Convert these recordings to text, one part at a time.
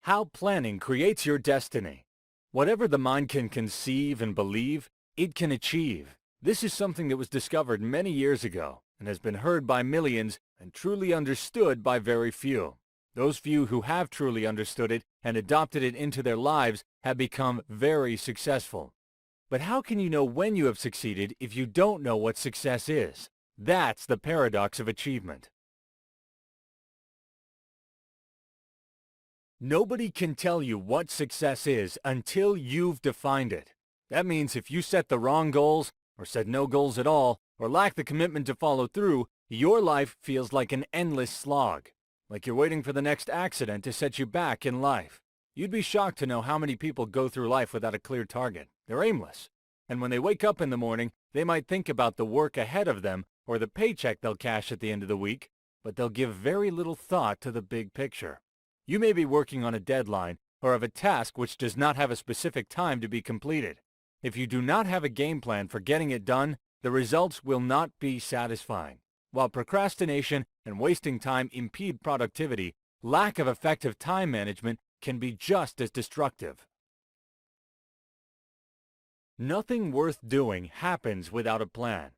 How planning creates your destiny. Whatever the mind can conceive and believe, it can achieve. This is something that was discovered many years ago and has been heard by millions and truly understood by very few. Those few who have truly understood it and adopted it into their lives have become very successful. But how can you know when you have succeeded if you don't know what success is? That's the paradox of achievement. Nobody can tell you what success is until you've defined it. That means if you set the wrong goals, or set no goals at all, or lack the commitment to follow through, your life feels like an endless slog. Like you're waiting for the next accident to set you back in life. You'd be shocked to know how many people go through life without a clear target. They're aimless. And when they wake up in the morning, they might think about the work ahead of them or the paycheck they'll cash at the end of the week, but they'll give very little thought to the big picture. You may be working on a deadline or have a task which does not have a specific time to be completed. If you do not have a game plan for getting it done, the results will not be satisfying. While procrastination and wasting time impede productivity, lack of effective time management can be just as destructive. Nothing worth doing happens without a plan.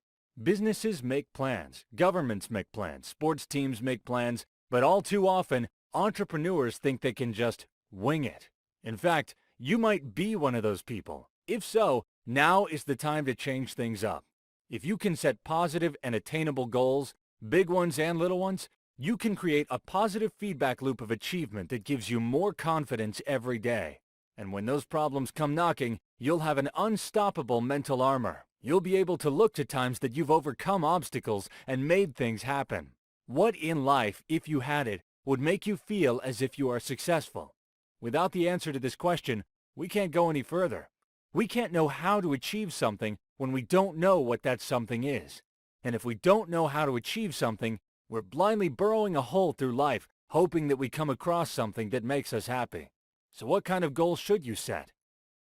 Businesses make plans, governments make plans, sports teams make plans, but all too often, entrepreneurs think they can just wing it. In fact, you might be one of those people. If so, now is the time to change things up. If you can set positive and attainable goals, big ones and little ones, you can create a positive feedback loop of achievement that gives you more confidence every day. And when those problems come knocking, you'll have an unstoppable mental armor. You'll be able to look to times that you've overcome obstacles and made things happen. What in life, if you had it, would make you feel as if you are successful? Without the answer to this question, we can't go any further. We can't know how to achieve something when we don't know what that something is. And if we don't know how to achieve something, we're blindly burrowing a hole through life, hoping that we come across something that makes us happy. So what kind of goal should you set?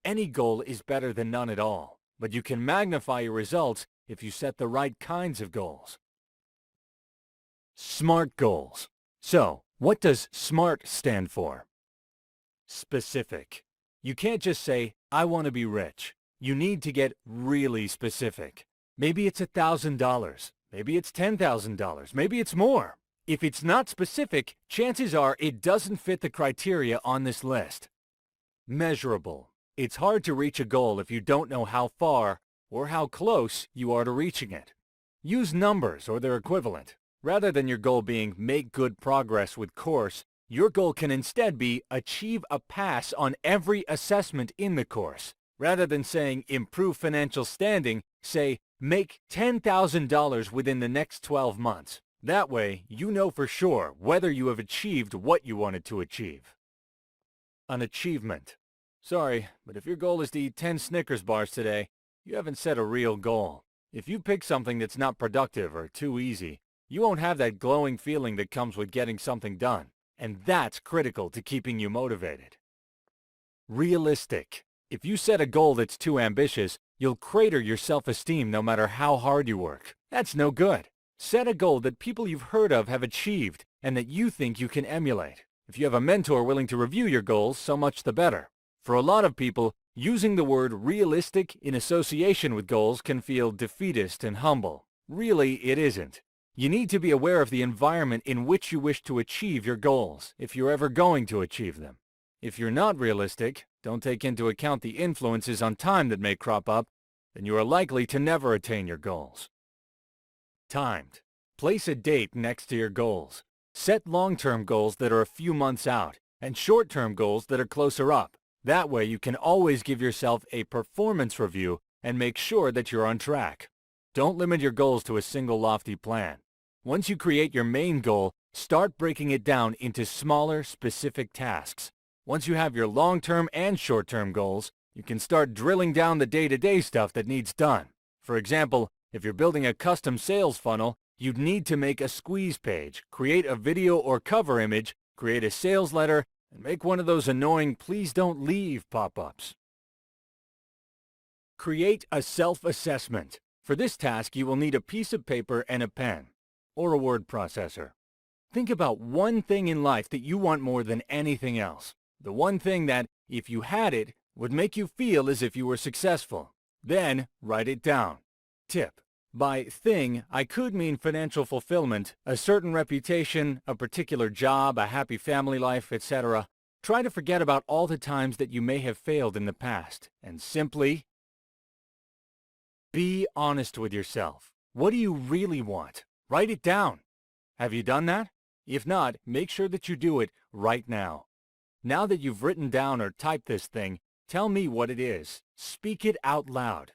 Any goal is better than none at all, but you can magnify your results if you set the right kinds of goals. SMART goals. So, what does SMART stand for? Specific. You can't just say, I want to be rich. You need to get really specific. Maybe it's $1,000. Maybe it's $10,000. Maybe it's more. If it's not specific, chances are it doesn't fit the criteria on this list. Measurable. It's hard to reach a goal if you don't know how far or how close you are to reaching it. Use numbers or their equivalent. Rather than your goal being make good progress with course, your goal can instead be achieve a pass on every assessment in the course. Rather than saying improve financial standing, say make $10,000 within the next 12 months. That way, you know for sure whether you have achieved what you wanted to achieve. An achievement. Sorry, but if your goal is to eat 10 Snickers bars today, you haven't set a real goal. If you pick something that's not productive or too easy, you won't have that glowing feeling that comes with getting something done. And that's critical to keeping you motivated. Realistic. If you set a goal that's too ambitious, you'll crater your self-esteem no matter how hard you work. That's no good. Set a goal that people you've heard of have achieved and that you think you can emulate. If you have a mentor willing to review your goals, so much the better. For a lot of people, using the word realistic in association with goals can feel defeatist and humble. Really, it isn't. You need to be aware of the environment in which you wish to achieve your goals, if you're ever going to achieve them. If you're not realistic, don't take into account the influences on time that may crop up, then you are likely to never attain your goals. Timed. Place a date next to your goals. Set long-term goals that are a few months out, and short-term goals that are closer up. That way you can always give yourself a performance review and make sure that you're on track. Don't limit your goals to a single lofty plan. Once you create your main goal, start breaking it down into smaller, specific tasks. Once you have your long-term and short-term goals, you can start drilling down the day-to-day stuff that needs done. For example, if you're building a custom sales funnel, you'd need to make a squeeze page, create a video or cover image, create a sales letter, and make one of those annoying "please don't leave" pop-ups. Create a self-assessment. For this task, you will need a piece of paper and a pen, or a word processor. Think about one thing in life that you want more than anything else. The one thing that, if you had it, would make you feel as if you were successful. Then, write it down. Tip. By thing, I could mean financial fulfillment, a certain reputation, a particular job, a happy family life, etc. Try to forget about all the times that you may have failed in the past, and simply be honest with yourself. What do you really want? Write it down. Have you done that? If not, make sure that you do it right now. Now that you've written down or typed this thing, tell me what it is. Speak it out loud.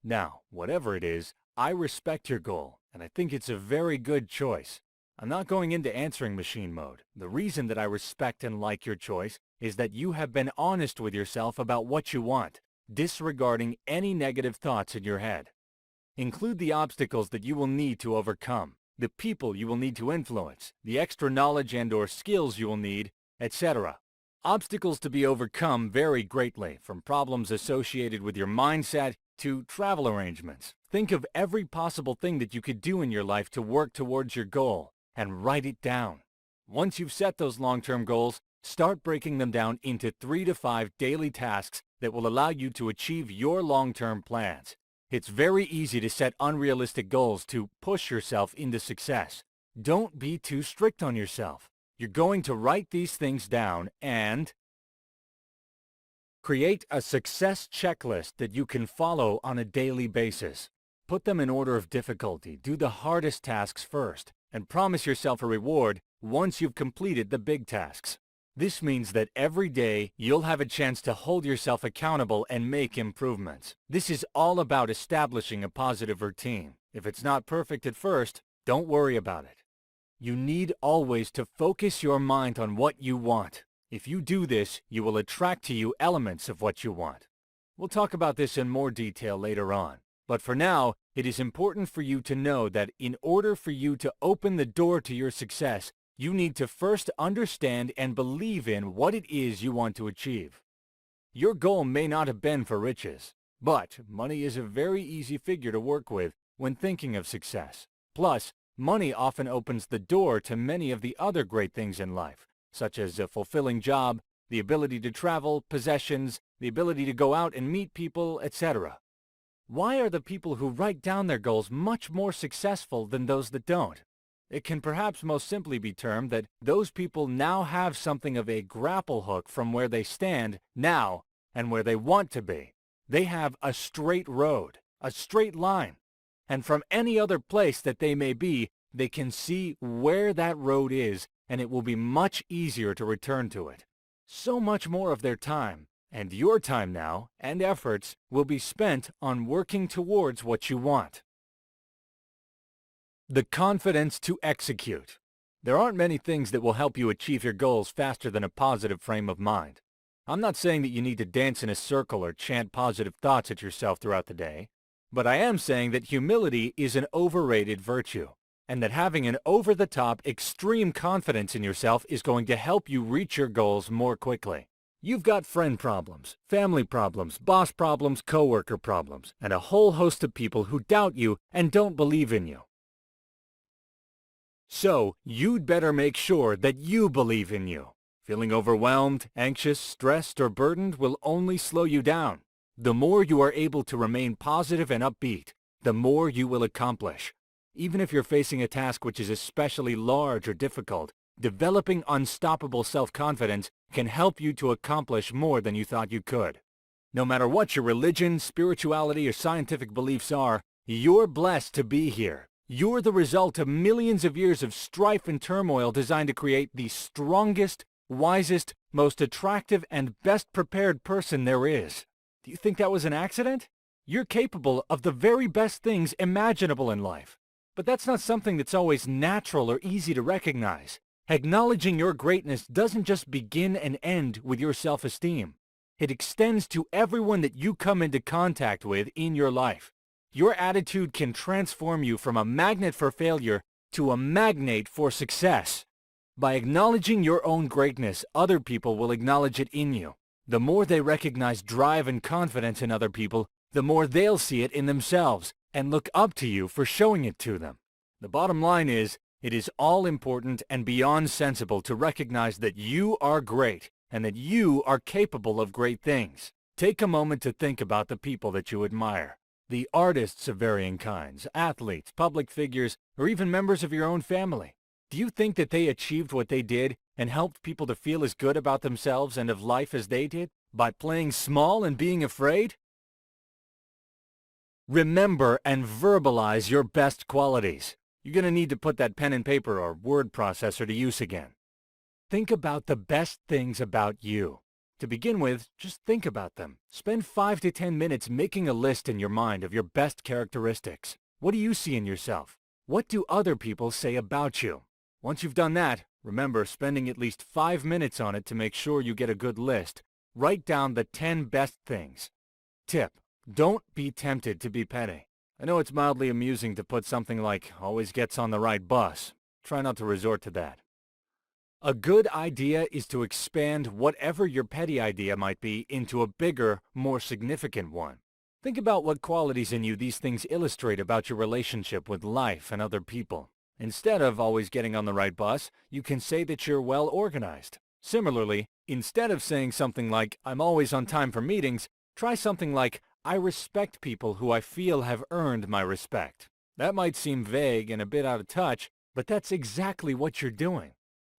Now, whatever it is, I respect your goal, and I think it's a very good choice. I'm not going into answering machine mode. The reason that I respect and like your choice is that you have been honest with yourself about what you want, disregarding any negative thoughts in your head. Include the obstacles that you will need to overcome, the people you will need to influence, the extra knowledge and/or skills you will need, etc. Obstacles to be overcome vary greatly, from problems associated with your mindset to travel arrangements. Think of every possible thing that you could do in your life to work towards your goal, and write it down. Once you've set those long-term goals, start breaking them down into 3 to 5 daily tasks that will allow you to achieve your long-term plans. It's very easy to set unrealistic goals to push yourself into success. Don't be too strict on yourself. You're going to write these things down and create a success checklist that you can follow on a daily basis. Put them in order of difficulty. Do the hardest tasks first, and promise yourself a reward once you've completed the big tasks. This means that every day you'll have a chance to hold yourself accountable and make improvements. This is all about establishing a positive routine. If it's not perfect at first, don't worry about it. You need always to focus your mind on what you want. If you do this, you will attract to you elements of what you want. We'll talk about this in more detail later on. But for now, it is important for you to know that in order for you to open the door to your success, you need to first understand and believe in what it is you want to achieve. Your goal may not have been for riches, but money is a very easy figure to work with when thinking of success. Plus, money often opens the door to many of the other great things in life, such as a fulfilling job, the ability to travel, possessions, the ability to go out and meet people, etc. Why are the people who write down their goals much more successful than those that don't? It can perhaps most simply be termed that those people now have something of a grapple hook from where they stand now and where they want to be. They have a straight road, a straight line, and from any other place that they may be, they can see where that road is, and it will be much easier to return to it. So much more of their time, and your time now, and efforts, will be spent on working towards what you want. The confidence to execute. There aren't many things that will help you achieve your goals faster than a positive frame of mind. I'm not saying that you need to dance in a circle or chant positive thoughts at yourself throughout the day, but I am saying that humility is an overrated virtue, and that having an over-the-top, extreme confidence in yourself is going to help you reach your goals more quickly. You've got friend problems, family problems, boss problems, coworker problems, and a whole host of people who doubt you and don't believe in you. So, you'd better make sure that you believe in you. Feeling overwhelmed, anxious, stressed, or burdened will only slow you down. The more you are able to remain positive and upbeat, the more you will accomplish. Even if you're facing a task which is especially large or difficult, developing unstoppable self-confidence can help you to accomplish more than you thought you could. No matter what your religion, spirituality, or scientific beliefs are, you're blessed to be here. You're the result of millions of years of strife and turmoil designed to create the strongest, wisest, most attractive, and best prepared person there is. Do you think that was an accident? You're capable of the very best things imaginable in life. But that's not something that's always natural or easy to recognize. Acknowledging your greatness doesn't just begin and end with your self-esteem. It extends to everyone that you come into contact with in your life. Your attitude can transform you from a magnet for failure to a magnet for success. By acknowledging your own greatness, other people will acknowledge it in you. The more they recognize drive and confidence in other people, the more they'll see it in themselves and look up to you for showing it to them. The bottom line is, it is all important and beyond sensible to recognize that you are great and that you are capable of great things. Take a moment to think about the people that you admire. The artists of varying kinds, athletes, public figures, or even members of your own family. Do you think that they achieved what they did and helped people to feel as good about themselves and of life as they did by playing small and being afraid? Remember and verbalize your best qualities. You're going to need to put that pen and paper or word processor to use again. Think about the best things about you. To begin with, just think about them. Spend 5 to 10 minutes making a list in your mind of your best characteristics. What do you see in yourself? What do other people say about you? Once you've done that, remember spending at least 5 minutes on it to make sure you get a good list. Write down the 10 best things. Tip: don't be tempted to be petty. I know it's mildly amusing to put something like, always gets on the right bus. Try not to resort to that. A good idea is to expand whatever your petty idea might be into a bigger, more significant one. Think about what qualities in you these things illustrate about your relationship with life and other people. Instead of always getting on the right bus, you can say that you're well organized. Similarly, instead of saying something like, I'm always on time for meetings, try something like, I respect people who I feel have earned my respect. That might seem vague and a bit out of touch, but that's exactly what you're doing.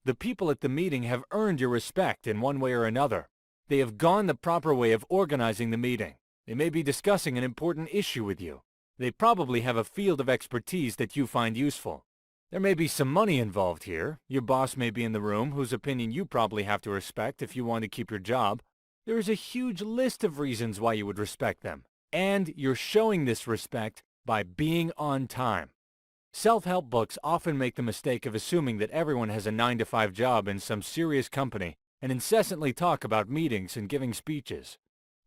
The people at the meeting have earned your respect in one way or another. They have gone the proper way of organizing the meeting. They may be discussing an important issue with you. They probably have a field of expertise that you find useful. There may be some money involved here. Your boss may be in the room, whose opinion you probably have to respect if you want to keep your job. There is a huge list of reasons why you would respect them. And you're showing this respect by being on time. Self-help books often make the mistake of assuming that everyone has a 9-to-5 job in some serious company and incessantly talk about meetings and giving speeches.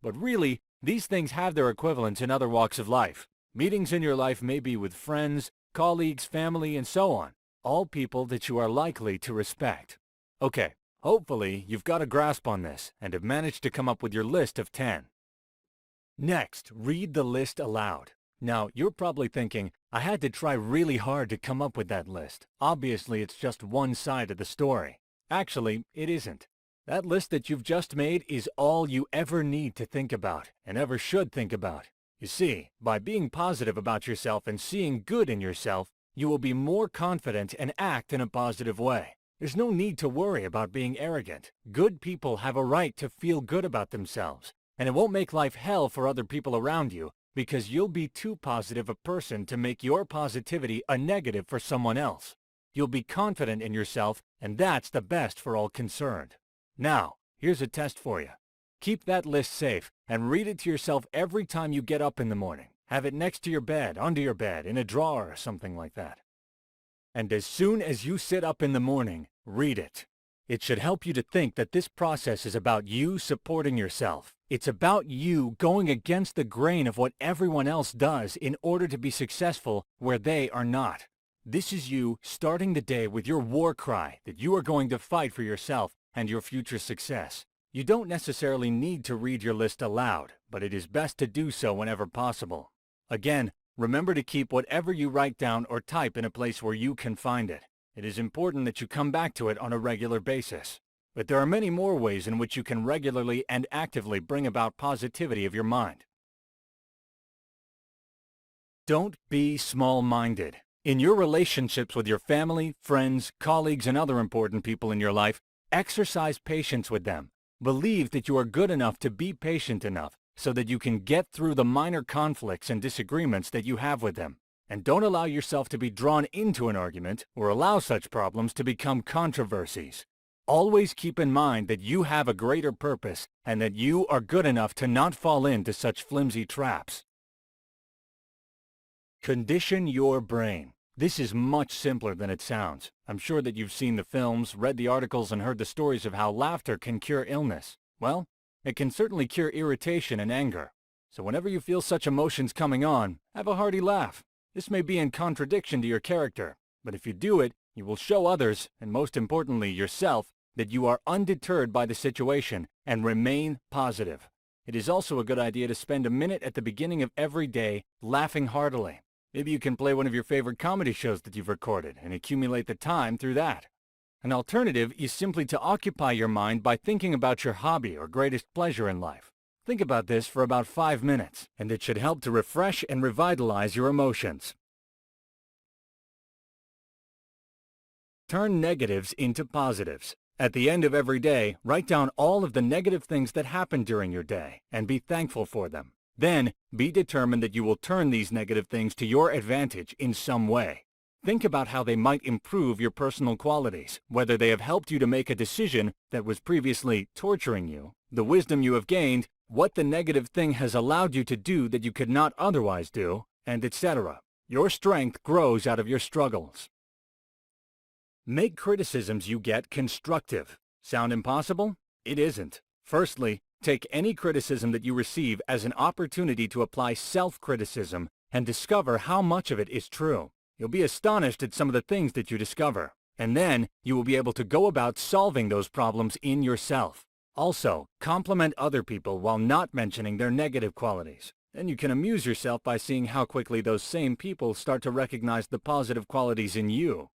But really, these things have their equivalents in other walks of life. Meetings in your life may be with friends, colleagues, family, and so on, all people that you are likely to respect. Okay, hopefully you've got a grasp on this and have managed to come up with your list of 10. Next, read the list aloud. Now, you're probably thinking, I had to try really hard to come up with that list. Obviously, it's just one side of the story. Actually, it isn't. That list that you've just made is all you ever need to think about and ever should think about. You see, by being positive about yourself and seeing good in yourself, you will be more confident and act in a positive way. There's no need to worry about being arrogant. Good people have a right to feel good about themselves, and it won't make life hell for other people around you, because you'll be too positive a person to make your positivity a negative for someone else. You'll be confident in yourself, and that's the best for all concerned. Now, here's a test for you. Keep that list safe and read it to yourself every time you get up in the morning. Have it next to your bed, under your bed, in a drawer or something like that. And as soon as you sit up in the morning, read it. It should help you to think that this process is about you supporting yourself. It's about you going against the grain of what everyone else does in order to be successful where they are not. This is you starting the day with your war cry that you are going to fight for yourself and your future success. You don't necessarily need to read your list aloud, but it is best to do so whenever possible. Again, remember to keep whatever you write down or type in a place where you can find it. It is important that you come back to it on a regular basis. But there are many more ways in which you can regularly and actively bring about positivity of your mind. Don't be small-minded. In your relationships with your family, friends, colleagues, and other important people in your life, exercise patience with them. Believe that you are good enough to be patient enough so that you can get through the minor conflicts and disagreements that you have with them. And don't allow yourself to be drawn into an argument or allow such problems to become controversies. Always keep in mind that you have a greater purpose and that you are good enough to not fall into such flimsy traps. Condition your brain. This is much simpler than it sounds. I'm sure that you've seen the films, read the articles, and heard the stories of how laughter can cure illness. Well, it can certainly cure irritation and anger. So whenever you feel such emotions coming on, have a hearty laugh. This may be in contradiction to your character, but if you do it, you will show others, and most importantly yourself, that you are undeterred by the situation and remain positive. It is also a good idea to spend a minute at the beginning of every day laughing heartily. Maybe you can play one of your favorite comedy shows that you've recorded and accumulate the time through that. An alternative is simply to occupy your mind by thinking about your hobby or greatest pleasure in life. Think about this for about 5 minutes, and it should help to refresh and revitalize your emotions. Turn negatives into positives. At the end of every day, write down all of the negative things that happened during your day and be thankful for them. Then, be determined that you will turn these negative things to your advantage in some way. Think about how they might improve your personal qualities, whether they have helped you to make a decision that was previously torturing you, the wisdom you have gained, what the negative thing has allowed you to do that you could not otherwise do, and etc. Your strength grows out of your struggles. Make criticisms you get constructive. Sound impossible? It isn't. Firstly, take any criticism that you receive as an opportunity to apply self-criticism and discover how much of it is true. You'll be astonished at some of the things that you discover, and then you will be able to go about solving those problems in yourself. Also, compliment other people while not mentioning their negative qualities. Then you can amuse yourself by seeing how quickly those same people start to recognize the positive qualities in you.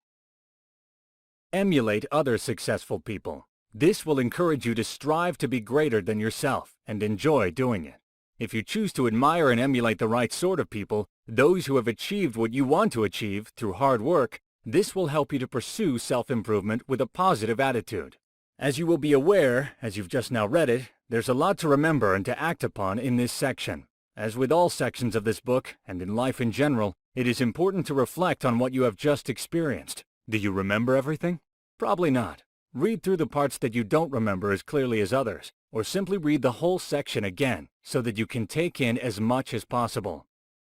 Emulate other successful people. This will encourage you to strive to be greater than yourself and enjoy doing it. If you choose to admire and emulate the right sort of people, those who have achieved what you want to achieve through hard work, this will help you to pursue self-improvement with a positive attitude. As you will be aware, as you've just now read it, there's a lot to remember and to act upon in this section. As with all sections of this book, and in life in general, it is important to reflect on what you have just experienced. Do you remember everything? Probably not. Read through the parts that you don't remember as clearly as others, or simply read the whole section again so that you can take in as much as possible.